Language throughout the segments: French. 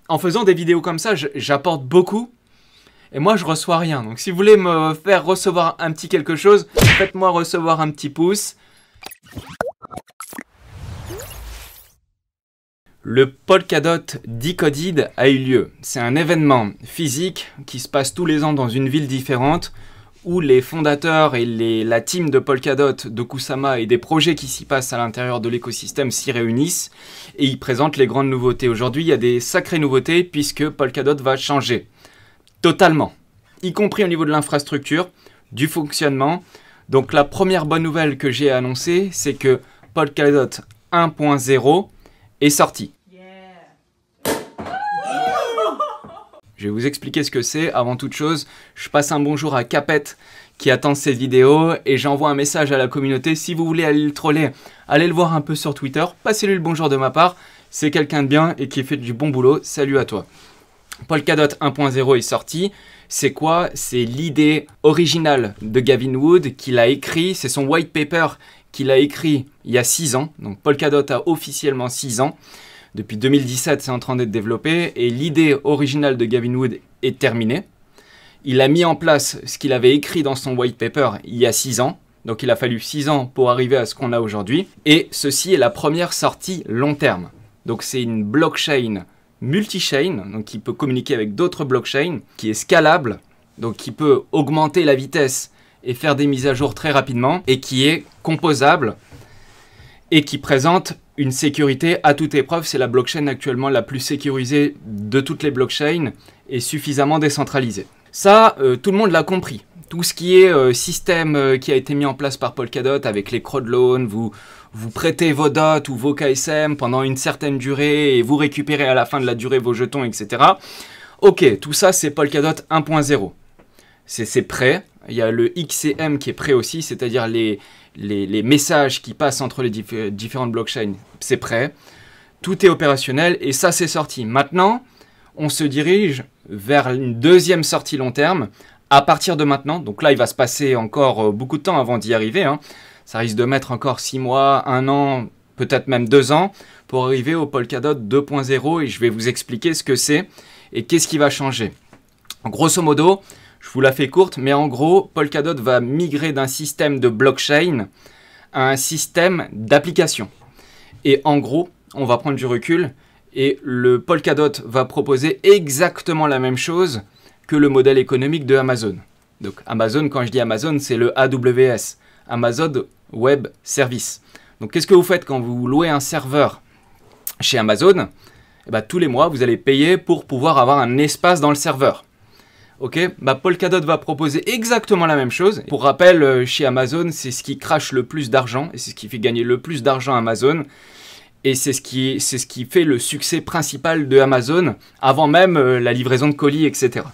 En faisant des vidéos comme ça, j'apporte beaucoup. Et moi, je reçois rien. Donc, si vous voulez me faire recevoir un petit quelque chose, faites-moi recevoir un petit pouce. Le Polkadot Decoded a eu lieu. C'est un événement physique qui se passe tous les ans dans une ville différente où les fondateurs et la team de Polkadot, de Kusama et des projets qui s'y passent à l'intérieur de l'écosystème s'y réunissent et ils présentent les grandes nouveautés. Aujourd'hui, il y a des sacrées nouveautés puisque Polkadot va changer totalement, y compris au niveau de l'infrastructure, du fonctionnement. Donc la première bonne nouvelle que j'ai annoncée, c'est que Polkadot 1.0 est sorti. Je vais vous expliquer ce que c'est. Avant toute chose, je passe un bonjour à Capet qui attend cette vidéo et j'envoie un message à la communauté. Si vous voulez aller le troller, allez le voir un peu sur Twitter. Passez-lui le bonjour de ma part. C'est quelqu'un de bien et qui fait du bon boulot. Salut à toi. Polkadot 1.0 est sorti. C'est quoi? C'est l'idée originale de Gavin Wood qu'il a écrit. C'est son white paper qu'il a écrit il y a 6 ans. Donc Polkadot a officiellement 6 ans. Depuis 2017, c'est en train d'être développé et l'idée originale de Gavin Wood est terminée. Il a mis en place ce qu'il avait écrit dans son white paper il y a 6 ans. Donc il a fallu 6 ans pour arriver à ce qu'on a aujourd'hui. Et ceci est la première sortie long terme. Donc c'est une blockchain multi-chain, donc qui peut communiquer avec d'autres blockchains, qui est scalable, donc qui peut augmenter la vitesse et faire des mises à jour très rapidement, et qui est composable et qui présente une sécurité à toute épreuve. C'est la blockchain actuellement la plus sécurisée de toutes les blockchains et suffisamment décentralisée. Ça, tout le monde l'a compris. Tout ce qui est système qui a été mis en place par Polkadot avec les crowd loans, vous prêtez vos DOT ou vos KSM pendant une certaine durée et vous récupérez à la fin de la durée vos jetons, etc. Ok, tout ça c'est Polkadot 1.0. C'est prêt. Il y a le XCM qui est prêt aussi, c'est-à-dire les messages qui passent entre les différentes blockchains. C'est prêt. Tout est opérationnel et ça c'est sorti. Maintenant, on se dirige vers une deuxième sortie long terme à partir de maintenant. Donc là, il va se passer encore beaucoup de temps avant d'y arriver, hein. Ça risque de mettre encore 6 mois, 1 an, peut-être même 2 ans pour arriver au Polkadot 2.0 et je vais vous expliquer ce que c'est et qu'est-ce qui va changer. Grosso modo, je vous la fais courte, mais en gros, Polkadot va migrer d'un système de blockchain à un système d'application. Et en gros, on va prendre du recul et le Polkadot va proposer exactement la même chose que le modèle économique de Amazon. Donc Amazon, quand je dis Amazon, c'est le AWS, Amazon Web Service. Donc qu'est-ce que vous faites quand vous louez un serveur chez Amazon? Eh bien, tous les mois, vous allez payer pour pouvoir avoir un espace dans le serveur. Ok, Polkadot va proposer exactement la même chose. Pour rappel, chez Amazon, c'est ce qui crache le plus d'argent et c'est ce qui fait gagner le plus d'argent à Amazon. Et c'est ce qui fait le succès principal de Amazon avant même la livraison de colis, etc.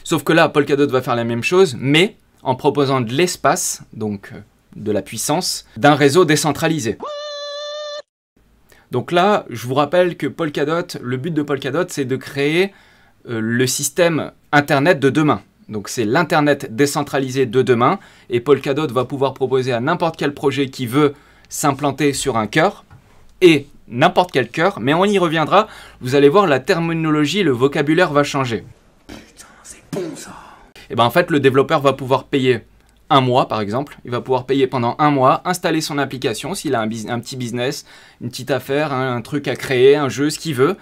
Sauf que là, Polkadot va faire la même chose, mais en proposant de l'espace, donc de la puissance, d'un réseau décentralisé. Donc là, je vous rappelle que Polkadot, le but de Polkadot, c'est de créer le système Internet de demain. Donc c'est l'Internet décentralisé de demain, et Polkadot va pouvoir proposer à n'importe quel projet qui veut s'implanter sur un cœur, et n'importe quel cœur, mais on y reviendra, vous allez voir, la terminologie, le vocabulaire va changer. Putain, c'est bon ça. Et en fait, le développeur va pouvoir payer 1 mois, par exemple. Il va pouvoir payer pendant 1 mois, installer son application, s'il a un petit business, une petite affaire, un truc à créer, un jeu, ce qu'il veut.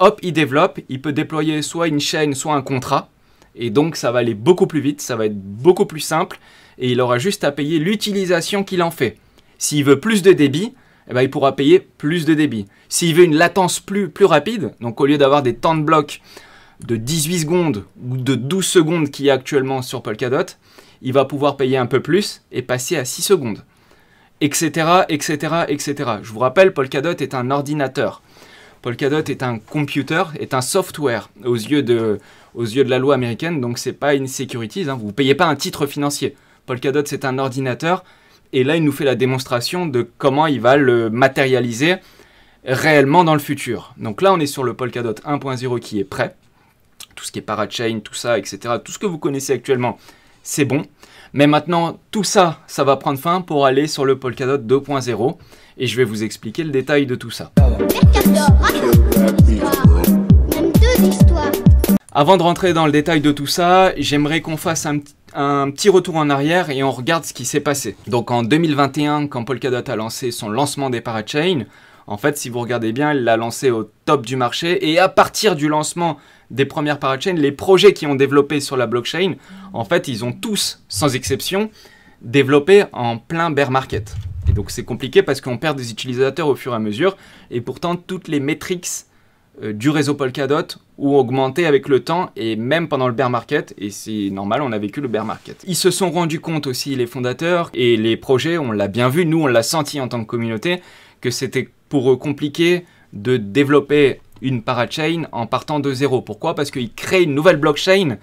Hop, il développe, il peut déployer soit une chaîne, soit un contrat. Et donc, ça va aller beaucoup plus vite, ça va être beaucoup plus simple. Et il aura juste à payer l'utilisation qu'il en fait. S'il veut plus de débit, il pourra payer plus de débit. S'il veut une latence plus rapide, donc au lieu d'avoir des temps de bloc de 18 secondes ou de 12 secondes qu'il y a actuellement sur Polkadot, il va pouvoir payer un peu plus et passer à 6 secondes, etc., etc., etc. Je vous rappelle, Polkadot est un ordinateur. Polkadot est un computer, est un software aux yeux de la loi américaine, donc c'est pas une securities, hein. Vous ne payez pas un titre financier. Polkadot, c'est un ordinateur, et là, il nous fait la démonstration de comment il va le matérialiser réellement dans le futur. Donc là, on est sur le Polkadot 1.0 qui est prêt. Tout ce qui est parachain, tout ça, etc. Tout ce que vous connaissez actuellement, c'est bon. Mais maintenant, tout ça, ça va prendre fin pour aller sur le Polkadot 2.0. Et je vais vous expliquer le détail de tout ça. Avant de rentrer dans le détail de tout ça, j'aimerais qu'on fasse un petit retour en arrière et on regarde ce qui s'est passé. Donc en 2021, quand Polkadot a lancé son lancement des parachains, en fait, si vous regardez bien, il l'a lancé au top du marché. Et à partir du lancement des premières parachains, les projets qui ont développé sur la blockchain, en fait, ils ont tous, sans exception, développé en plein bear market. Et donc c'est compliqué parce qu'on perd des utilisateurs au fur et à mesure. Et pourtant, toutes les métriques du réseau Polkadot ont augmenté avec le temps et même pendant le bear market, et c'est normal, on a vécu le bear market. Ils se sont rendus compte aussi, les fondateurs et les projets, on l'a bien vu, nous on l'a senti en tant que communauté, que c'était pour eux compliqué de développer une parachain en partant de zéro. Pourquoi? Parce qu'ils créent une nouvelle blockchain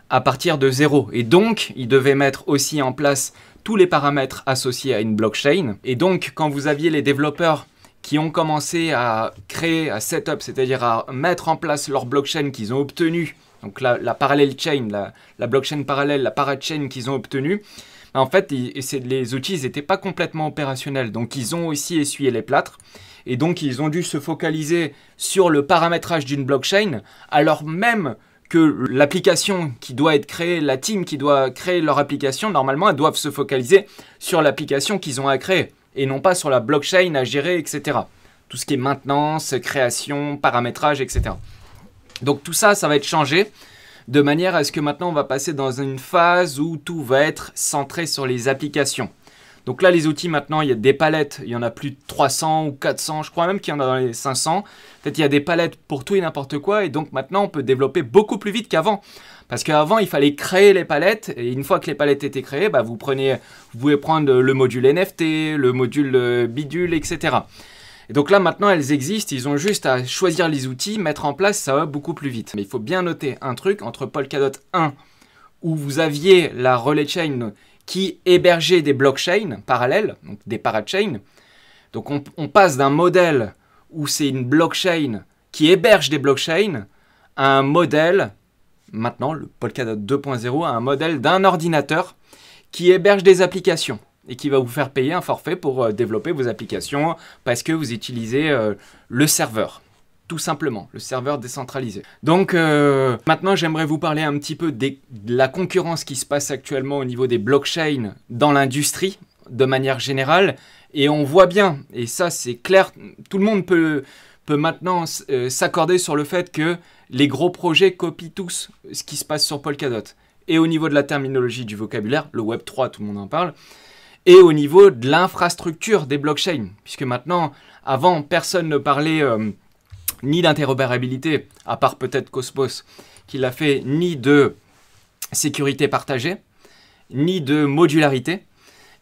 à partir de zéro. Et donc, ils devaient mettre aussi en place tous les paramètres associés à une blockchain. Et donc, quand vous aviez les développeurs qui ont commencé à créer, à setup, c'est-à-dire à mettre en place leur blockchain qu'ils ont obtenue, donc la parallel chain, la blockchain parallèle, la parachain qu'ils ont obtenue, en fait, les outils n'étaient pas complètement opérationnels. Donc, ils ont aussi essuyé les plâtres. Et donc, ils ont dû se focaliser sur le paramétrage d'une blockchain, alors même que l'application qui doit être créée, la team qui doit créer leur application, normalement, elles doivent se focaliser sur l'application qu'ils ont à créer, et non pas sur la blockchain à gérer, etc. Tout ce qui est maintenance, création, paramétrage, etc. Donc, tout ça, ça va être changé, de manière à ce que maintenant, on va passer dans une phase où tout va être centré sur les applications. Donc là, les outils, maintenant, il y a des palettes, il y en a plus de 300 ou 400, je crois même qu'il y en a dans les 500. Peut-être il y a des palettes pour tout et n'importe quoi, et donc maintenant, on peut développer beaucoup plus vite qu'avant. Parce qu'avant, il fallait créer les palettes, et une fois que les palettes étaient créées, bah, vous pouvez prendre le module NFT, le module bidule, etc. Et donc là, maintenant, elles existent, ils ont juste à choisir les outils, mettre en place, ça va beaucoup plus vite. Mais il faut bien noter un truc, entre Polkadot 1, où vous aviez la relay chain qui hébergeait des blockchains parallèles, donc des parachains. Donc on passe d'un modèle où c'est une blockchain qui héberge des blockchains à un modèle, maintenant le Polkadot 2.0, à un modèle d'un ordinateur qui héberge des applications et qui va vous faire payer un forfait pour développer vos applications parce que vous utilisez le serveur. Tout simplement, le serveur décentralisé. Donc maintenant, j'aimerais vous parler un petit peu de la concurrence qui se passe actuellement au niveau des blockchains dans l'industrie, de manière générale. Et on voit bien, et ça c'est clair, tout le monde peut maintenant s'accorder sur le fait que les gros projets copient tous ce qui se passe sur Polkadot. Et au niveau de la terminologie du vocabulaire, le Web 3, tout le monde en parle, et au niveau de l'infrastructure des blockchains. Puisque maintenant, avant, personne ne parlait ni d'interopérabilité, à part peut-être Cosmos, qui l'a fait, ni de sécurité partagée, ni de modularité.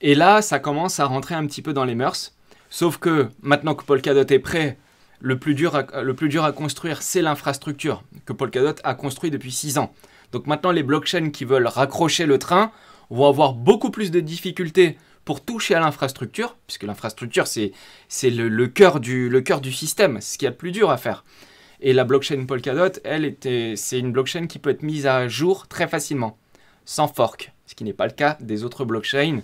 Et là, ça commence à rentrer un petit peu dans les mœurs. Sauf que maintenant que Polkadot est prêt, le plus dur à construire, c'est l'infrastructure que Polkadot a construit depuis 6 ans. Donc maintenant, les blockchains qui veulent raccrocher le train vont avoir beaucoup plus de difficultés pour toucher à l'infrastructure, puisque l'infrastructure, c'est le cœur du système, c'est ce qu'il y a de plus dur à faire. Et la blockchain Polkadot, c'est une blockchain qui peut être mise à jour très facilement, sans fork, ce qui n'est pas le cas des autres blockchains.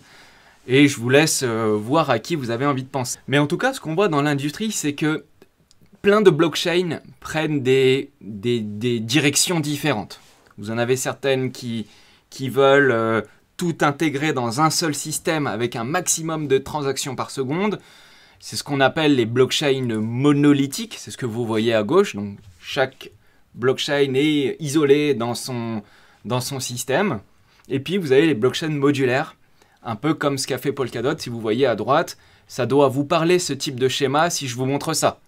Et je vous laisse voir à qui vous avez envie de penser. Mais en tout cas, ce qu'on voit dans l'industrie, c'est que plein de blockchains prennent des directions différentes. Vous en avez certaines qui veulent tout intégrer dans un seul système avec un maximum de transactions par seconde. C'est ce qu'on appelle les blockchains monolithiques, c'est ce que vous voyez à gauche. Donc chaque blockchain est isolé dans son système. Et puis vous avez les blockchains modulaires, un peu comme ce qu'a fait Polkadot. Si vous voyez à droite, ça doit vous parler ce type de schéma si je vous montre ça.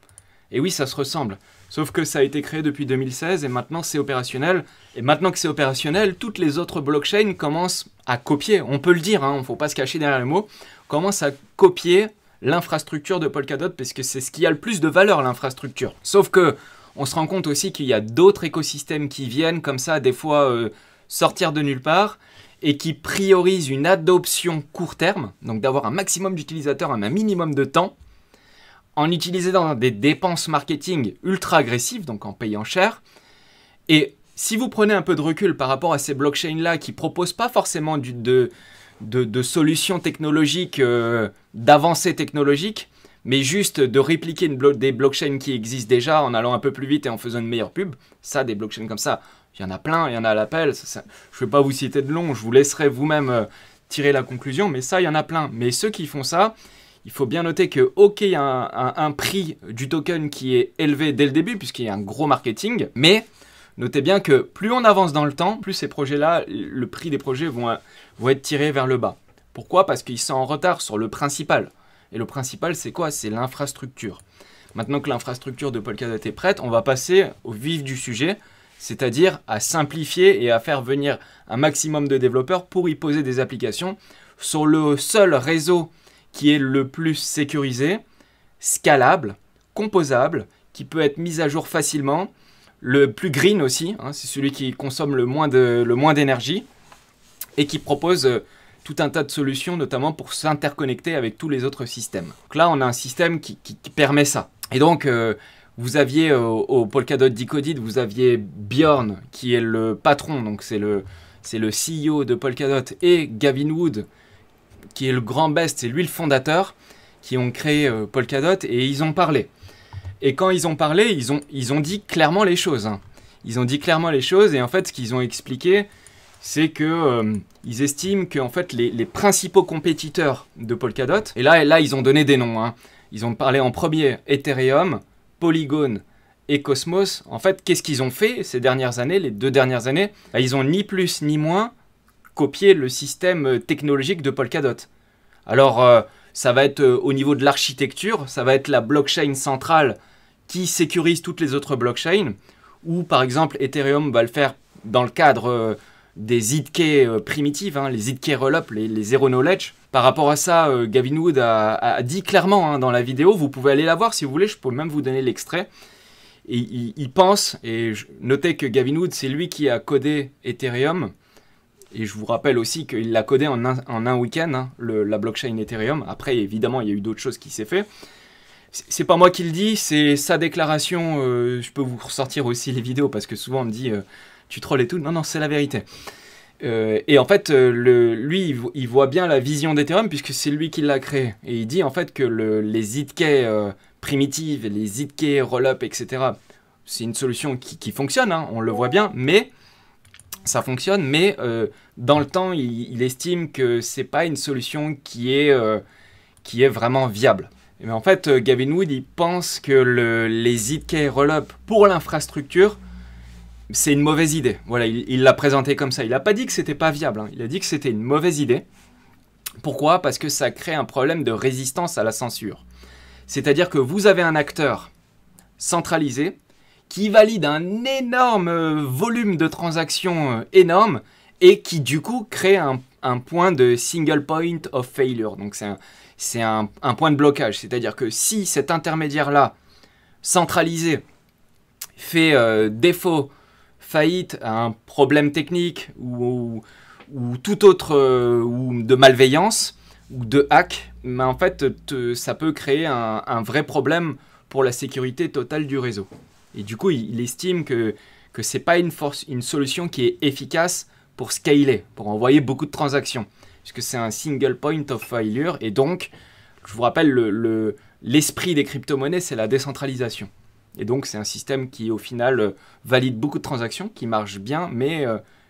Et oui, ça se ressemble. Sauf que ça a été créé depuis 2016 et maintenant c'est opérationnel. Et maintenant que c'est opérationnel, toutes les autres blockchains commencent à copier, on peut le dire, il ne faut pas se cacher derrière le mot, commencent à copier l'infrastructure de Polkadot parce que c'est ce qui a le plus de valeur, l'infrastructure. Sauf que on se rend compte aussi qu'il y a d'autres écosystèmes qui viennent comme ça, des fois sortir de nulle part et qui priorisent une adoption court terme, donc d'avoir un maximum d'utilisateurs en un minimum de temps, en utilisant des dépenses marketing ultra agressives, donc en payant cher. Et si vous prenez un peu de recul par rapport à ces blockchains-là qui ne proposent pas forcément de solutions technologiques, d'avancées technologiques, Mais juste de répliquer des blockchains qui existent déjà en allant un peu plus vite et en faisant une meilleure pub, ça, des blockchains comme ça, il y en a plein, il y en a à l'appel. Je ne vais pas vous citer de long, je vous laisserai vous-même tirer la conclusion, mais ça, il y en a plein. Mais ceux qui font ça, il faut bien noter que, ok, il y a un prix du token qui est élevé dès le début, puisqu'il y a un gros marketing, mais notez bien que plus on avance dans le temps, plus ces projets-là, le prix des projets vont être tirés vers le bas. Pourquoi? Parce qu'ils sont en retard sur le principal. Et le principal, c'est quoi? C'est l'infrastructure. Maintenant que l'infrastructure de Polkadot est prête, on va passer au vif du sujet, c'est-à-dire à simplifier et à faire venir un maximum de développeurs pour y poser des applications sur le seul réseau qui est le plus sécurisé, scalable, composable, qui peut être mis à jour facilement, le plus green aussi, hein, c'est celui qui consomme le moins d'énergie et qui propose tout un tas de solutions, notamment pour s'interconnecter avec tous les autres systèmes. Donc là, on a un système qui permet ça. Et donc, vous aviez au Polkadot Decoded, vous aviez Bjorn, qui est le patron, donc c'est le CEO de Polkadot, et Gavin Wood, qui est le grand best, c'est lui le fondateur, qui ont créé Polkadot, et ils ont parlé. Et quand ils ont parlé, ils ont dit clairement les choses. Hein. Ils ont dit clairement les choses, et en fait, ce qu'ils ont expliqué, c'est que ils estiment que en fait, les principaux compétiteurs de Polkadot, et là ils ont donné des noms, hein. Ils ont parlé en premier Ethereum, Polygon et Cosmos. En fait, qu'est-ce qu'ils ont fait ces dernières années, les 2 dernières années? Ils ont ni plus ni moins copié le système technologique de Polkadot. Alors, ça va être au niveau de l'architecture, ça va être la blockchain centrale qui sécurise toutes les autres blockchains, ou par exemple Ethereum va le faire dans le cadre des ZK primitives, hein, les ZK rollup, les zero knowledge. Par rapport à ça, Gavin Wood a dit clairement hein, dans la vidéo, vous pouvez aller la voir si vous voulez, je peux même vous donner l'extrait. Et il pense, et notez que Gavin Wood, c'est lui qui a codé Ethereum, et je vous rappelle aussi qu'il l'a codé en un week-end, hein, la blockchain Ethereum. Après, évidemment, il y a eu d'autres choses qui s'est fait. C'est pas moi qui le dis, c'est sa déclaration. Je peux vous ressortir aussi les vidéos parce que souvent on me dit tu trolles et tout. Non, non, c'est la vérité. Et en fait, lui, il voit bien la vision d'Ethereum puisque c'est lui qui l'a créé. Et il dit en fait que les ZK primitives, les ZK rollup, etc., c'est une solution qui fonctionne, hein, on le voit bien, mais ça fonctionne, mais dans le temps, il estime que c'est pas une solution qui est vraiment viable. Mais en fait, Gavin Wood, il pense que les ZK rollup pour l'infrastructure, c'est une mauvaise idée. Voilà, il l'a présenté comme ça. Il n'a pas dit que c'était pas viable, hein. Il a dit que c'était une mauvaise idée. Pourquoi? Parce que ça crée un problème de résistance à la censure. C'est-à-dire que vous avez un acteur centralisé qui valide un énorme volume de transactions énorme et qui du coup crée un point de single point of failure. Donc c'est un point de blocage. C'est-à-dire que si cet intermédiaire-là, centralisé, fait défaut, faillite à un problème technique ou tout autre, ou de malveillance ou de hack, mais en fait, ça peut créer un vrai problème pour la sécurité totale du réseau. Et du coup, il estime que ce n'est pas une solution qui est efficace pour scaler, pour envoyer beaucoup de transactions, puisque c'est un single point of failure, et donc, je vous rappelle, l'esprit des crypto-monnaies, c'est la décentralisation. Et donc, c'est un système qui, au final, valide beaucoup de transactions, qui marche bien, mais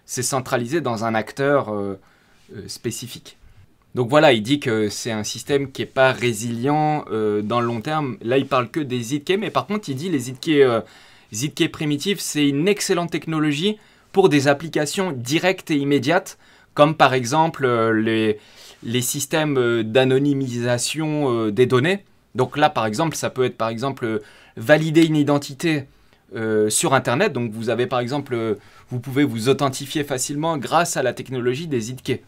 c'est centralisé dans un acteur spécifique. Donc voilà, il dit que c'est un système qui n'est pas résilient dans le long terme. Là, il parle que des ZK, mais par contre, il dit les ZK primitives, c'est une excellente technologie pour des applications directes et immédiates, comme par exemple les systèmes d'anonymisation des données. Donc là, par exemple, ça peut être par exemple valider une identité sur Internet. Donc vous avez par exemple, vous pouvez vous authentifier facilement grâce à la technologie des ZK.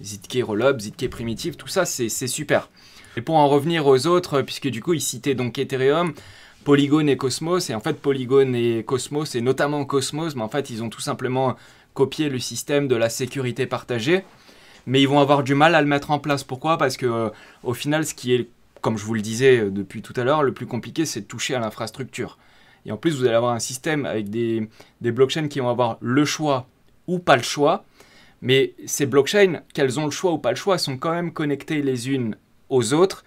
ZK rollup, ZK primitive, tout ça, c'est super. Et pour en revenir aux autres, puisque du coup, il citait donc Ethereum, Polygon et Cosmos, et en fait, Polygon et Cosmos, et notamment Cosmos, mais en fait, ils ont tout simplement copié le système de la sécurité partagée, mais ils vont avoir du mal à le mettre en place. Pourquoi? Parce que au final, ce qui est, comme je vous le disais depuis tout à l'heure, le plus compliqué, c'est de toucher à l'infrastructure. Et en plus, vous allez avoir un système avec des blockchains qui vont avoir le choix ou pas le choix. Mais ces blockchains, qu'elles ont le choix ou pas le choix, sont quand même connectées les unes aux autres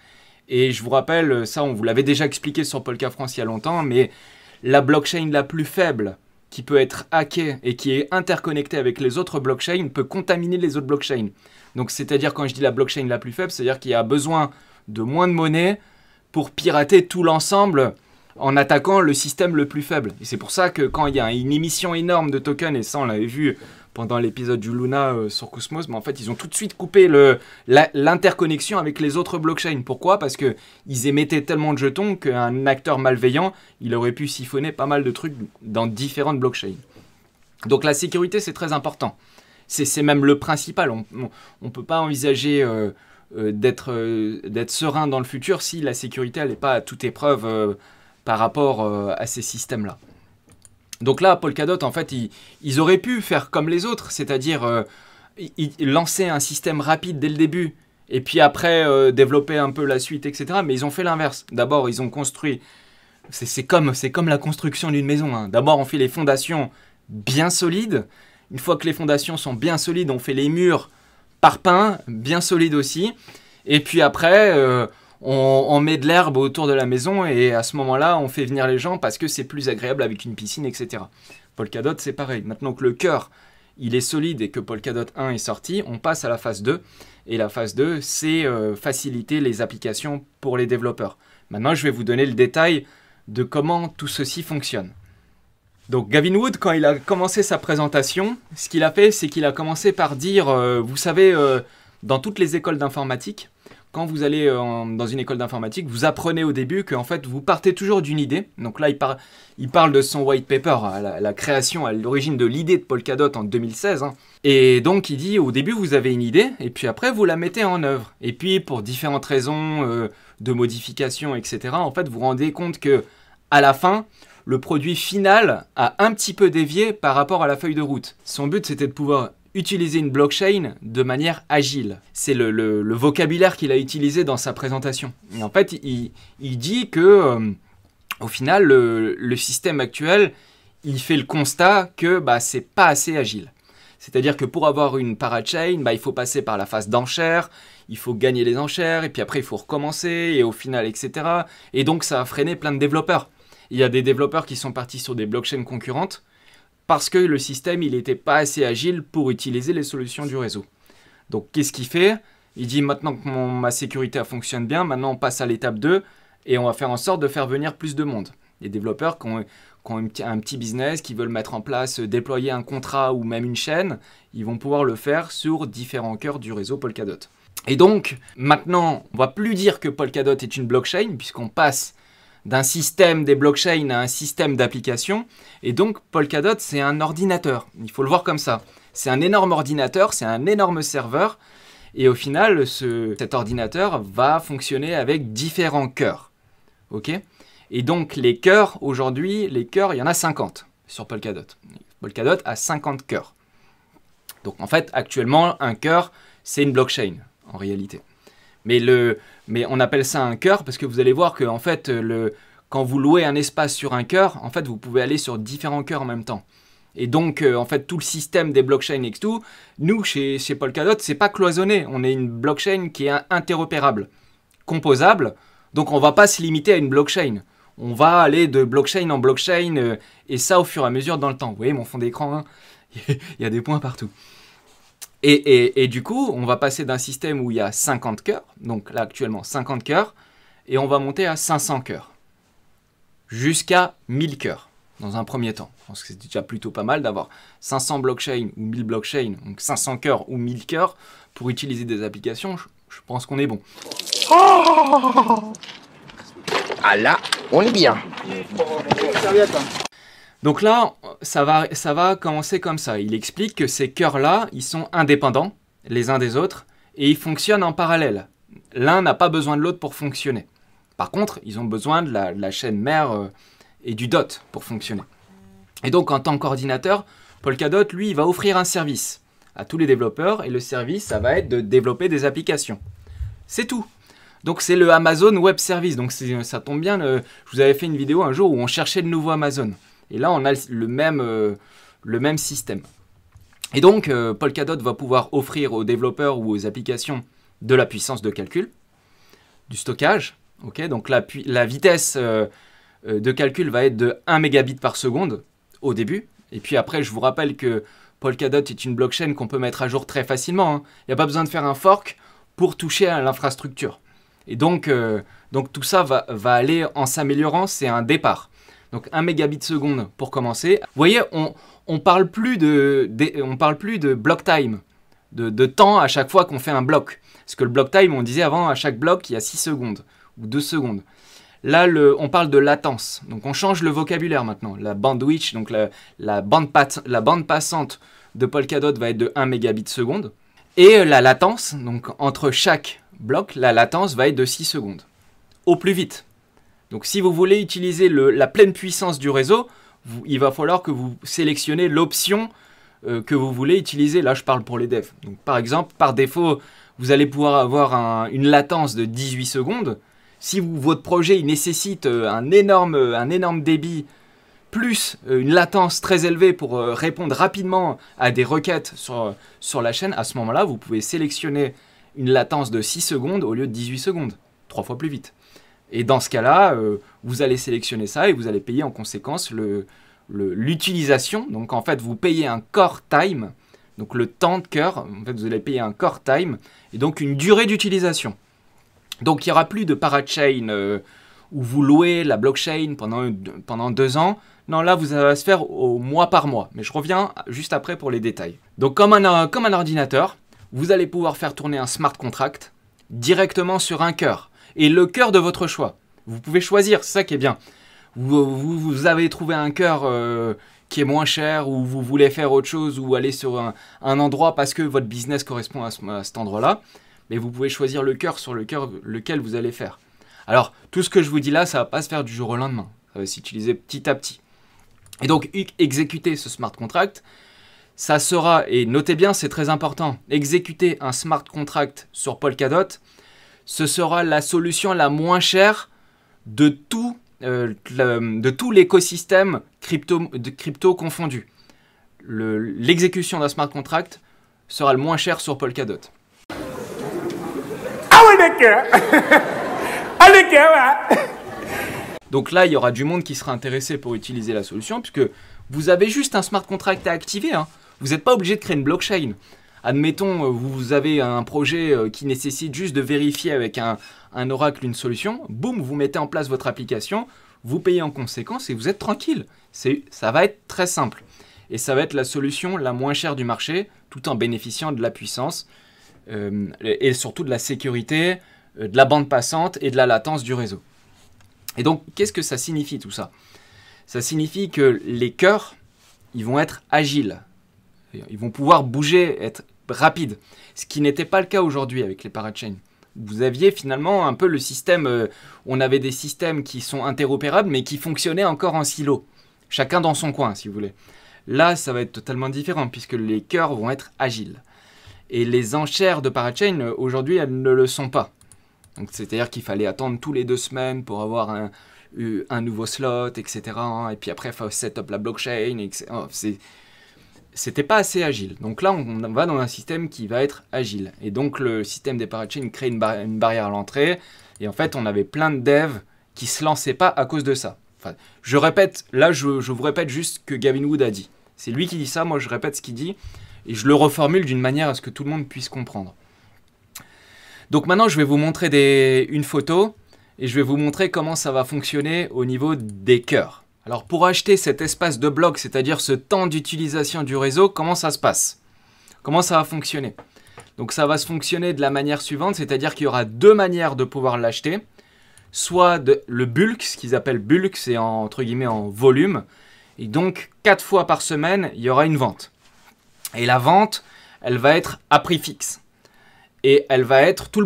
Et je vous rappelle, ça on vous l'avait déjà expliqué sur Polka France il y a longtemps, mais la blockchain la plus faible qui peut être hackée et qui est interconnectée avec les autres blockchains peut contaminer les autres blockchains. Donc c'est-à-dire quand je dis la blockchain la plus faible, c'est-à-dire qu'il y a besoin de moins de monnaie pour pirater tout l'ensemble en attaquant le système le plus faible. Et c'est pour ça que quand il y a une émission énorme de tokens, et ça on l'avait vu pendant l'épisode du Luna sur Cosmos, mais en fait ils ont tout de suite coupé l'interconnexion avec les autres blockchains. Pourquoi? Parce qu'ils émettaient tellement de jetons qu'un acteur malveillant, il aurait pu siphonner pas mal de trucs dans différentes blockchains. Donc la sécurité c'est très important. C'est même le principal. On ne peut pas envisager d'être serein dans le futur si la sécurité n'est pas à toute épreuve par rapport à ces systèmes-là. Donc là, Polkadot, en fait, ils auraient pu faire comme les autres, c'est-à-dire lancer un système rapide dès le début, et puis après développer un peu la suite, etc. Mais ils ont fait l'inverse. D'abord, ils ont construit... C'est comme la construction d'une maison. Hein. D'abord, on fait les fondations bien solides. Une fois que les fondations sont bien solides, on fait les murs parpaings, bien solides aussi. Et puis après... on met de l'herbe autour de la maison et à ce moment-là, on fait venir les gens parce que c'est plus agréable avec une piscine, etc. Polkadot, c'est pareil. Maintenant que le cœur, il est solide et que Polkadot 1 est sorti, on passe à la phase 2. Et la phase 2, c'est faciliter les applications pour les développeurs. Maintenant, je vais vous donner le détail de comment tout ceci fonctionne. Donc Gavin Wood, quand il a commencé sa présentation, ce qu'il a fait, c'est qu'il a commencé par dire, vous savez, dans toutes les écoles d'informatique, quand vous allez dans une école d'informatique, vous apprenez au début qu'en fait, vous partez toujours d'une idée. Donc là, il parle de son white paper, la création à l'origine de l'idée de Polkadot en 2016. Hein. Et donc, il dit, au début, vous avez une idée, et puis après, vous la mettez en œuvre. Et puis, pour différentes raisons de modification, etc., en fait, vous vous rendez compte que à la fin, le produit final a un petit peu dévié par rapport à la feuille de route. Son but, c'était de pouvoir utiliser une blockchain de manière agile. C'est le vocabulaire qu'il a utilisé dans sa présentation. Et en fait, il dit que, au final, le système actuel, il fait le constat que c'est pas assez agile. C'est-à-dire que pour avoir une parachain, il faut passer par la phase d'enchère, il faut gagner les enchères, et puis après, il faut recommencer, et au final, etc. Et donc, ça a freiné plein de développeurs. Il y a des développeurs qui sont partis sur des blockchains concurrentes, parce que le système, il n'était pas assez agile pour utiliser les solutions du réseau. Donc, qu'est-ce qu'il fait? Il dit, maintenant que ma sécurité fonctionne bien, maintenant on passe à l'étape 2, et on va faire en sorte de faire venir plus de monde. Les développeurs qui ont un petit business, qui veulent mettre en place, déployer un contrat ou même une chaîne, ils vont pouvoir le faire sur différents cœurs du réseau Polkadot. Et donc, maintenant, on ne va plus dire que Polkadot est une blockchain, puisqu'on passe d'un système des blockchains à un système d'application. Et donc, Polkadot, c'est un ordinateur. Il faut le voir comme ça. C'est un énorme ordinateur, c'est un énorme serveur. Et au final, cet ordinateur va fonctionner avec différents cœurs. Ok? Et donc, les cœurs, aujourd'hui, il y en a 50 sur Polkadot. Polkadot a 50 cœurs. Donc, en fait, actuellement, un cœur, c'est une blockchain, en réalité. Mais on appelle ça un cœur parce que vous allez voir que en fait, quand vous louez un espace sur un cœur, en fait, vous pouvez aller sur différents cœurs en même temps. Et donc, en fait, tout le système des blockchains et tout, nous, chez Polkadot, c'est pas cloisonné. On est une blockchain qui est interopérable, composable. Donc, on va pas se limiter à une blockchain. On va aller de blockchain en blockchain et ça au fur et à mesure dans le temps. Vous voyez mon fond d'écran, hein, il y a des points partout. Et du coup, on va passer d'un système où il y a 50 cœurs, donc là actuellement 50 cœurs, et on va monter à 500 cœurs, jusqu'à 1000 cœurs dans un premier temps. Je pense que c'est déjà plutôt pas mal d'avoir 500 blockchains ou 1000 blockchains, donc 500 cœurs ou 1000 cœurs pour utiliser des applications. Je pense qu'on est bon. Ah là, on est bien. Donc là, ça va commencer comme ça. Il explique que ces cœurs-là, ils sont indépendants les uns des autres et ils fonctionnent en parallèle. L'un n'a pas besoin de l'autre pour fonctionner. Par contre, ils ont besoin de la chaîne mère et du DOT pour fonctionner. Et donc, en tant qu'ordinateur, Polkadot, lui, il va offrir un service à tous les développeurs et le service, ça va être de développer des applications. C'est tout. Donc, c'est le Amazon Web Service. Donc, ça tombe bien, je vous avais fait une vidéo un jour où on cherchait le nouveau Amazon. Et là, on a le même système. Et donc, Polkadot va pouvoir offrir aux développeurs ou aux applications de la puissance de calcul, du stockage. Okay, donc la vitesse de calcul va être de 1 mégabit par seconde au début. Et puis après, je vous rappelle que Polkadot est une blockchain qu'on peut mettre à jour très facilement. Hein. Il n'y a pas besoin de faire un fork pour toucher à l'infrastructure. Et donc tout ça va aller en s'améliorant, c'est un départ. Donc 1 mégabit seconde pour commencer. Vous voyez, on parle plus de block time, de temps à chaque fois qu'on fait un bloc. Parce que le block time, on disait avant, à chaque bloc, il y a 6 secondes ou 2 secondes. Là, on parle de latence. Donc on change le vocabulaire maintenant. La bandwidth, donc la bande passante de Polkadot va être de 1 mégabit seconde. Et la latence, donc entre chaque bloc, la latence va être de 6 secondes. Au plus vite. Donc si vous voulez utiliser la pleine puissance du réseau, il va falloir que vous sélectionnez l'option que vous voulez utiliser. Là, je parle pour les devs. Donc par exemple, par défaut, vous allez pouvoir avoir une latence de 18 secondes. Si votre projet il nécessite un énorme débit, plus une latence très élevée pour répondre rapidement à des requêtes sur la chaîne, à ce moment-là, vous pouvez sélectionner une latence de 6 secondes au lieu de 18 secondes, 3 fois plus vite. Et dans ce cas-là, vous allez sélectionner ça et vous allez payer en conséquence l'utilisation. Donc en fait, vous payez un core time, donc le temps de cœur. En fait, vous allez payer un core time et donc une durée d'utilisation. Donc il n'y aura plus de parachain où vous louez la blockchain pendant 2 ans. Non, là, ça va se faire au mois par mois. Mais je reviens juste après pour les détails. Donc comme un ordinateur, vous allez pouvoir faire tourner un smart contract directement sur un cœur. Et le cœur de votre choix. Vous pouvez choisir, c'est ça qui est bien. Vous avez trouvé un cœur qui est moins cher ou vous voulez faire autre chose ou aller sur un endroit parce que votre business correspond à cet endroit-là. Mais vous pouvez choisir le cœur sur lequel vous allez faire. Alors, tout ce que je vous dis là, ça ne va pas se faire du jour au lendemain. Ça va s'utiliser petit à petit. Et donc, exécuter ce smart contract, ça sera, et notez bien, c'est très important, exécuter un smart contract sur Polkadot, ce sera la solution la moins chère de tout l'écosystème crypto confondu. L'exécution d'un smart contract sera le moins cher sur Polkadot. Donc là, il y aura du monde qui sera intéressé pour utiliser la solution, puisque vous avez juste un smart contract à activer. Hein. Vous n'êtes pas obligé de créer une blockchain. Admettons, vous avez un projet qui nécessite juste de vérifier avec un oracle une solution. Boum, vous mettez en place votre application, vous payez en conséquence et vous êtes tranquille. Ça va être très simple. Et ça va être la solution la moins chère du marché, tout en bénéficiant de la puissance et surtout de la sécurité, de la bande passante et de la latence du réseau. Et donc, qu'est-ce que ça signifie tout ça? Ça signifie que les cœurs, ils vont être agiles. Ils vont pouvoir bouger, être rapides. Ce qui n'était pas le cas aujourd'hui avec les parachains. Vous aviez finalement un peu le système, on avait des systèmes qui sont interopérables mais qui fonctionnaient encore en silo. Chacun dans son coin si vous voulez. Là, ça va être totalement différent puisque les cœurs vont être agiles. Et les enchères de parachain, aujourd'hui, elles ne le sont pas. Donc, c'est-à-dire qu'il fallait attendre tous les 2 semaines pour avoir un nouveau slot, etc. Et puis après, il faut set up la blockchain, etc. C'était pas assez agile. Donc là, on va dans un système qui va être agile. Et donc, le système des parachains crée une barrière à l'entrée. Et en fait, on avait plein de devs qui se lançaient pas à cause de ça. Enfin, je répète, là, je vous répète juste ce que Gavin Wood a dit. C'est lui qui dit ça, moi je répète ce qu'il dit. Et je le reformule d'une manière à ce que tout le monde puisse comprendre. Donc maintenant, je vais vous montrer une photo. Et je vais vous montrer comment ça va fonctionner au niveau des cœurs. Alors pour acheter cet espace de bloc, c'est-à-dire ce temps d'utilisation du réseau, comment ça se passe? Comment ça va fonctionner? Donc ça va se fonctionner de la manière suivante, c'est-à-dire qu'il y aura 2 manières de pouvoir l'acheter. Soit le bulk, ce qu'ils appellent bulk, c'est entre guillemets en volume. Et donc 4 fois par semaine, il y aura une vente. Et la vente, elle va être à prix fixe. Et elle va être, tous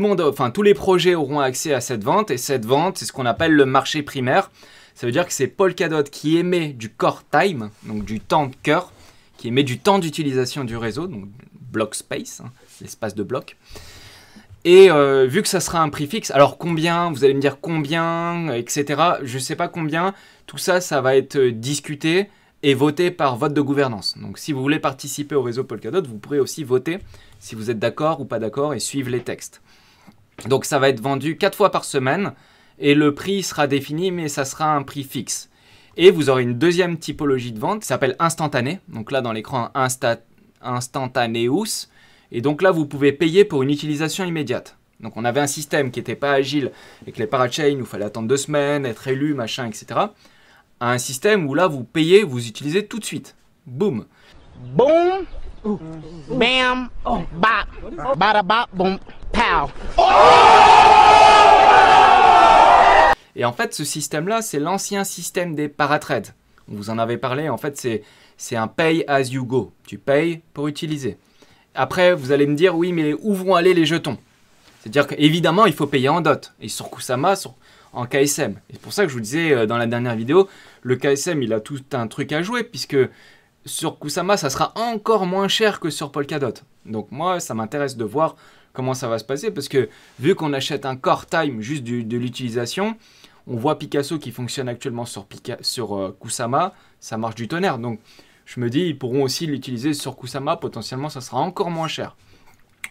les projets auront accès à cette vente. Et cette vente, c'est ce qu'on appelle le marché primaire. Ça veut dire que c'est Polkadot qui émet du core time, donc du temps de cœur, qui émet du temps d'utilisation du réseau, donc block space, hein, l'espace de bloc. Et vu que ça sera un prix fixe, alors combien, vous allez me dire combien, etc. Je ne sais pas combien, tout ça, ça va être discuté et voté par vote de gouvernance. Donc si vous voulez participer au réseau Polkadot, vous pourrez aussi voter si vous êtes d'accord ou pas d'accord et suivre les textes. Donc ça va être vendu 4 fois par semaine et le prix sera défini, mais ça sera un prix fixe. Et vous aurez une deuxième typologie de vente qui s'appelle instantané. Donc là dans l'écran instantaneous. Et donc là vous pouvez payer pour une utilisation immédiate. Donc on avait un système qui n'était pas agile avec les parachains où il fallait attendre 2 semaines, être élu, machin, etc. À un système où là vous payez, vous utilisez tout de suite. Boum. Boom. Bam. Bop. Bada bop. Boom. Pow. Et en fait, ce système-là, c'est l'ancien système des paratrades. On vous en avait parlé, en fait, c'est un pay as you go. Tu payes pour utiliser. Après, vous allez me dire, oui, mais où vont aller les jetons? C'est-à-dire qu'évidemment, il faut payer en dot. Et sur Kusama, en KSM. Et c'est pour ça que je vous disais dans la dernière vidéo, le KSM, il a tout un truc à jouer, puisque sur Kusama, ça sera encore moins cher que sur Polkadot. Donc moi, ça m'intéresse de voir comment ça va se passer, parce que vu qu'on achète un core time juste de l'utilisation, on voit Picasso qui fonctionne actuellement sur Kusama, ça marche du tonnerre. Donc je me dis, ils pourront aussi l'utiliser sur Kusama, potentiellement ça sera encore moins cher,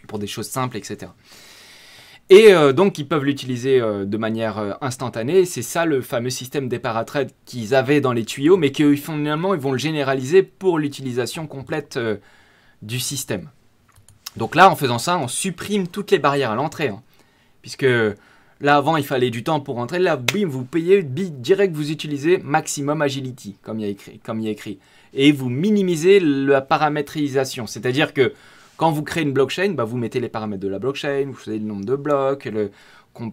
pour des choses simples, etc. Et donc ils peuvent l'utiliser de manière instantanée, c'est ça le fameux système des paratrades qu'ils avaient dans les tuyaux, mais que finalement ils vont le généraliser pour l'utilisation complète du système. Donc là, en faisant ça, on supprime toutes les barrières à l'entrée, hein, puisque là, avant, il fallait du temps pour rentrer. Là, bim, vous payez, direct, vous utilisez maximum agility, comme il y a écrit. Et vous minimisez la paramétrisation. C'est-à-dire que quand vous créez une blockchain, bah, vous mettez les paramètres de la blockchain, vous choisissez le nombre de blocs,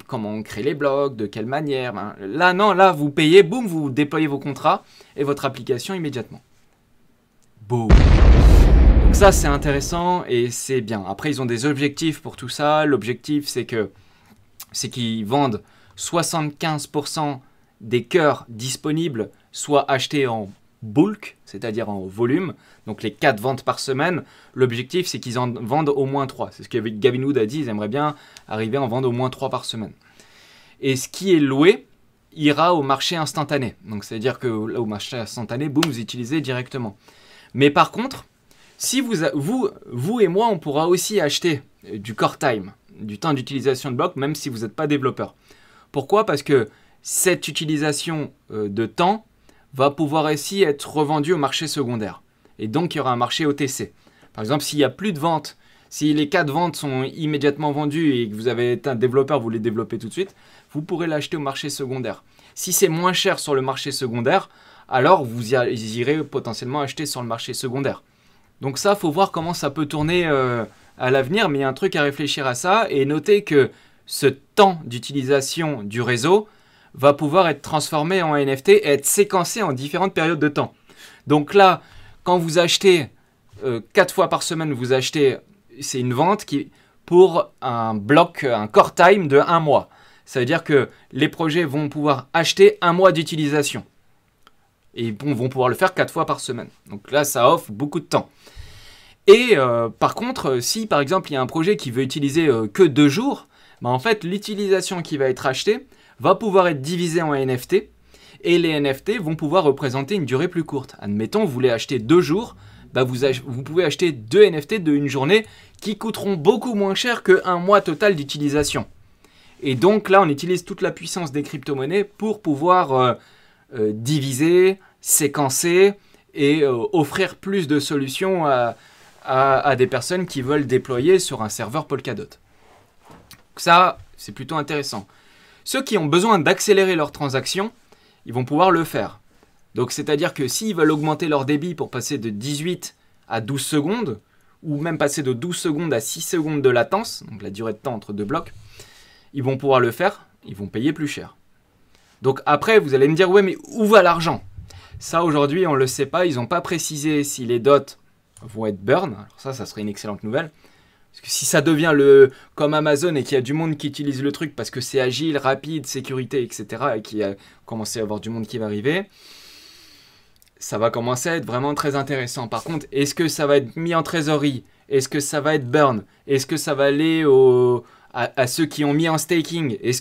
comment on crée les blocs, de quelle manière. Ben, là, non, là, vous payez, boum, vous déployez vos contrats et votre application immédiatement. Boum. Donc ça, c'est intéressant et c'est bien. Après, ils ont des objectifs pour tout ça. L'objectif, c'est qu'ils vendent 75% des cœurs disponibles soit achetés en bulk, c'est-à-dire en volume, donc les 4 ventes par semaine. L'objectif, c'est qu'ils en vendent au moins 3. C'est ce que Gavin Wood a dit, ils aimeraient bien arriver à en vendre au moins 3 par semaine. Et ce qui est loué ira au marché instantané. Donc, c'est-à-dire que là, au marché instantané, boum, vous utilisez directement. Mais par contre, si vous et moi, on pourra aussi acheter du core time, du temps d'utilisation de bloc, même si vous n'êtes pas développeur. Pourquoi? Parce que cette utilisation de temps va pouvoir aussi être revendue au marché secondaire. Et donc, il y aura un marché OTC. Par exemple, s'il n'y a plus de ventes, si les 4 ventes sont immédiatement vendues et que vous avez été un développeur, vous les développez tout de suite, vous pourrez l'acheter au marché secondaire. Si c'est moins cher sur le marché secondaire, alors vous irez potentiellement acheter sur le marché secondaire. Donc ça, il faut voir comment ça peut tourner à l'avenir, mais il y a un truc à réfléchir à ça et notez que ce temps d'utilisation du réseau va pouvoir être transformé en NFT et être séquencé en différentes périodes de temps. Donc là, quand vous achetez 4 fois par semaine, vous achetez, c'est une vente qui pour un bloc, un core time de 1 mois. Ça veut dire que les projets vont pouvoir acheter 1 mois d'utilisation. Et vont pouvoir le faire 4 fois par semaine. Donc là, ça offre beaucoup de temps. Et par contre, si par exemple, il y a un projet qui veut utiliser que 2 jours, bah, en fait, l'utilisation qui va être achetée va pouvoir être divisée en NFT. Et les NFT vont pouvoir représenter une durée plus courte. Admettons, vous voulez acheter 2 jours, bah, vous pouvez acheter 2 NFT de une journée qui coûteront beaucoup moins cher qu'un mois total d'utilisation. Et donc là, on utilise toute la puissance des crypto-monnaies pour pouvoir diviser, séquencer et offrir plus de solutions à des personnes qui veulent déployer sur un serveur Polkadot. Ça, c'est plutôt intéressant. Ceux qui ont besoin d'accélérer leurs transactions, ils vont pouvoir le faire. Donc, c'est-à-dire que s'ils veulent augmenter leur débit pour passer de 18 à 12 secondes, ou même passer de 12 secondes à 6 secondes de latence, donc la durée de temps entre 2 blocs, ils vont pouvoir le faire, ils vont payer plus cher. Donc après, vous allez me dire, ouais, mais où va l'argent? Ça, aujourd'hui, on ne le sait pas. Ils n'ont pas précisé si les dots vont être burn. Alors ça serait une excellente nouvelle. Parce que si ça devient comme Amazon et qu'il y a du monde qui utilise le truc parce que c'est agile, rapide, sécurité, etc. et qu'il y a commencé à avoir du monde qui va arriver, ça va commencer à être vraiment très intéressant. Par contre, est-ce que ça va être mis en trésorerie? Est-ce que ça va être burn? Est-ce que ça va aller à ceux qui ont mis en staking? Est-ce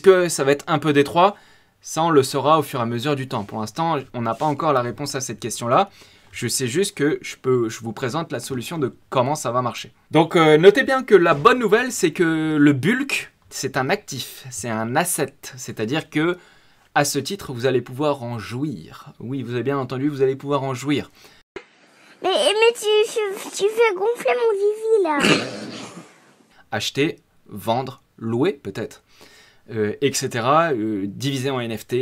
que ça va être un peu détroit? Ça, on le saura au fur et à mesure du temps. Pour l'instant, on n'a pas encore la réponse à cette question-là. Je sais juste que je vous présente la solution de comment ça va marcher. Donc notez bien que la bonne nouvelle, c'est que le bulk, c'est un actif, c'est un asset. C'est-à-dire que à ce titre, vous allez pouvoir en jouir. Oui, vous avez bien entendu, vous allez pouvoir en jouir. Mais tu fais gonfler mon zizi là. Acheter, vendre, louer peut-être, etc. Diviser en NFT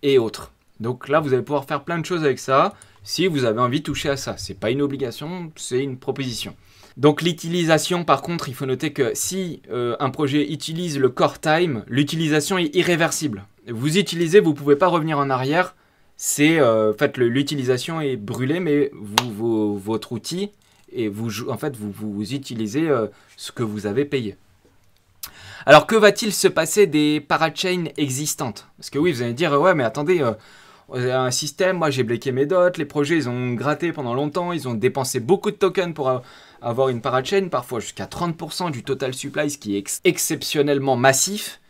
et autres. Donc là, vous allez pouvoir faire plein de choses avec ça si vous avez envie de toucher à ça. C'est pas une obligation, c'est une proposition. Donc l'utilisation, par contre, il faut noter que si un projet utilise le core time, l'utilisation est irréversible. Vous utilisez, vous ne pouvez pas revenir en arrière. C'est en fait l'utilisation est brûlée, mais votre outil et vous utilisez ce que vous avez payé. Alors que va-t-il se passer des parachains existantes? Parce que oui, vous allez dire ouais, mais attendez, un système, moi j'ai bloqué mes dots, les projets ils ont gratté pendant longtemps, ils ont dépensé beaucoup de tokens pour avoir une parachain, parfois jusqu'à 30% du total supply, ce qui est exceptionnellement massif.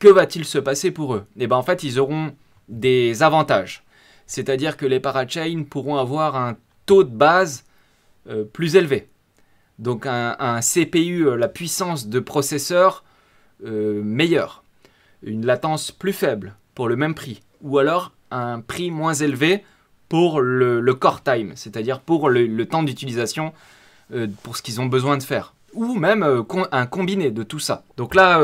Que va-t-il se passer pour eux? Et bien en fait, ils auront des avantages. C'est-à-dire que les parachains pourront avoir un taux de base plus élevé. Donc un CPU, la puissance de processeur meilleure. Une latence plus faible pour le même prix. Ou alors un prix moins élevé pour le core time, c'est-à-dire pour le temps d'utilisation pour ce qu'ils ont besoin de faire. Ou même un combiné de tout ça. Donc là,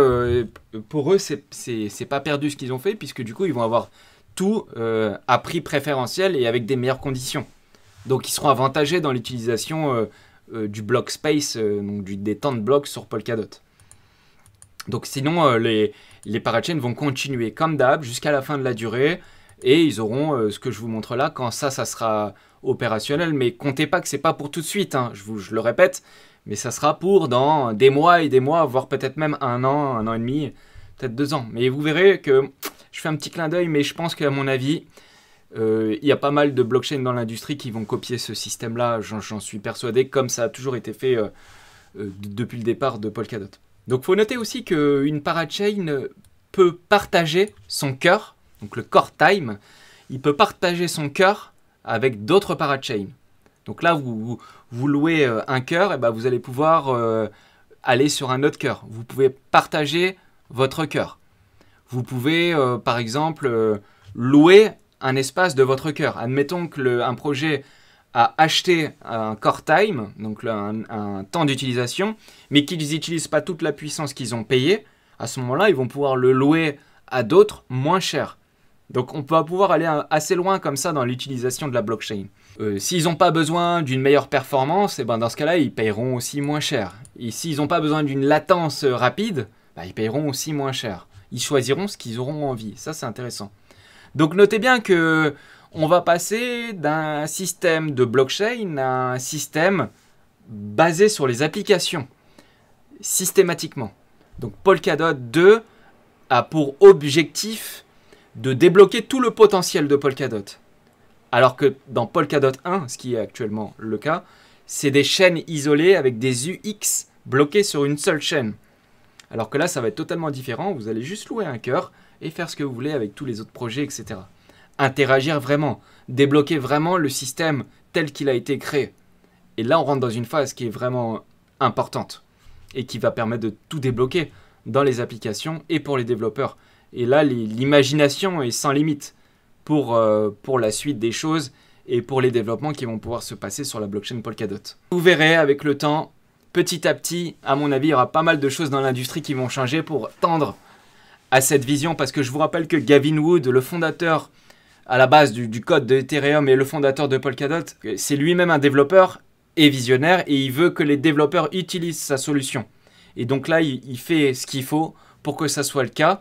pour eux, c'est pas perdu ce qu'ils ont fait, puisque du coup, ils vont avoir tout à prix préférentiel et avec des meilleures conditions. Donc ils seront avantagés dans l'utilisation du block space, donc des temps de blocs sur Polkadot. Donc sinon, les parachains vont continuer comme d'hab jusqu'à la fin de la durée, et ils auront ce que je vous montre là, quand ça sera opérationnel. Mais comptez pas que c'est pas pour tout de suite, hein, je le répète. Mais ça sera pour dans des mois et des mois, voire peut-être même un an et demi, peut-être 2 ans. Mais vous verrez que je fais un petit clin d'œil, mais je pense qu'à mon avis, il y a pas mal de blockchains dans l'industrie qui vont copier ce système-là. J'en suis persuadé, comme ça a toujours été fait depuis le départ de Polkadot. Donc il faut noter aussi qu'une parachain peut partager son cœur, donc le core time, il peut partager son cœur avec d'autres parachains. Donc là, vous louez un cœur, et ben vous allez pouvoir aller sur un autre cœur. Vous pouvez partager votre cœur. Vous pouvez, par exemple, louer un espace de votre cœur. Admettons qu'un projet a acheté un core time, donc un temps d'utilisation, mais qu'ils n'utilisent pas toute la puissance qu'ils ont payée. À ce moment-là, ils vont pouvoir le louer à d'autres moins cher. Donc on va pouvoir aller assez loin comme ça dans l'utilisation de la blockchain. S'ils n'ont pas besoin d'une meilleure performance, et ben dans ce cas-là, ils payeront aussi moins cher. Et s'ils n'ont pas besoin d'une latence rapide, ben ils payeront aussi moins cher. Ils choisiront ce qu'ils auront envie. Ça, c'est intéressant. Donc notez bien que on va passer d'un système de blockchain à un système basé sur les applications, systématiquement. Donc Polkadot 2 a pour objectif de débloquer tout le potentiel de Polkadot. Alors que dans Polkadot 1, ce qui est actuellement le cas, c'est des chaînes isolées avec des UX bloquées sur une seule chaîne. Alors que là, ça va être totalement différent. Vous allez juste louer un cœur et faire ce que vous voulez avec tous les autres projets, etc. Interagir vraiment, débloquer vraiment le système tel qu'il a été créé. Et là, on rentre dans une phase qui est vraiment importante et qui va permettre de tout débloquer dans les applications et pour les développeurs. Et là, l'imagination est sans limite pour la suite des choses et pour les développements qui vont pouvoir se passer sur la blockchain Polkadot. Vous verrez avec le temps, petit à petit, à mon avis, il y aura pas mal de choses dans l'industrie qui vont changer pour tendre à cette vision. Parce que je vous rappelle que Gavin Wood, le fondateur à la base du code de Ethereum et le fondateur de Polkadot, c'est lui-même un développeur et visionnaire et il veut que les développeurs utilisent sa solution. Et donc là, il fait ce qu'il faut pour que ça soit le cas.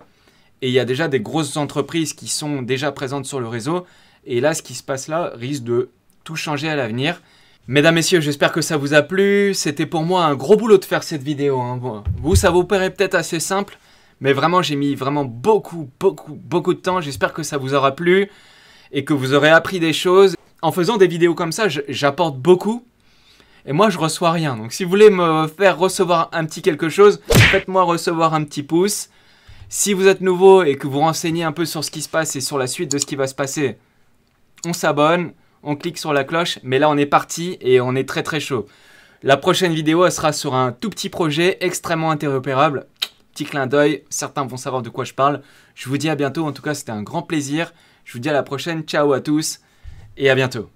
Et il y a déjà des grosses entreprises qui sont déjà présentes sur le réseau. Et là, ce qui se passe là risque de tout changer à l'avenir. Mesdames, messieurs, j'espère que ça vous a plu. C'était pour moi un gros boulot de faire cette vidéo. Hein. Bon, vous, ça vous paraît peut-être assez simple. Mais vraiment, j'ai mis vraiment beaucoup de temps. J'espère que ça vous aura plu et que vous aurez appris des choses. En faisant des vidéos comme ça, j'apporte beaucoup. Et moi, je reçois rien. Donc, si vous voulez me faire recevoir un petit quelque chose, faites-moi recevoir un petit pouce. Si vous êtes nouveau et que vous renseignez un peu sur ce qui se passe et sur la suite de ce qui va se passer, on s'abonne, on clique sur la cloche. Mais là, on est parti et on est très très chaud. La prochaine vidéo, elle sera sur un tout petit projet extrêmement interopérable. Petit clin d'œil, certains vont savoir de quoi je parle. Je vous dis à bientôt, en tout cas, c'était un grand plaisir. Je vous dis à la prochaine, ciao à tous et à bientôt.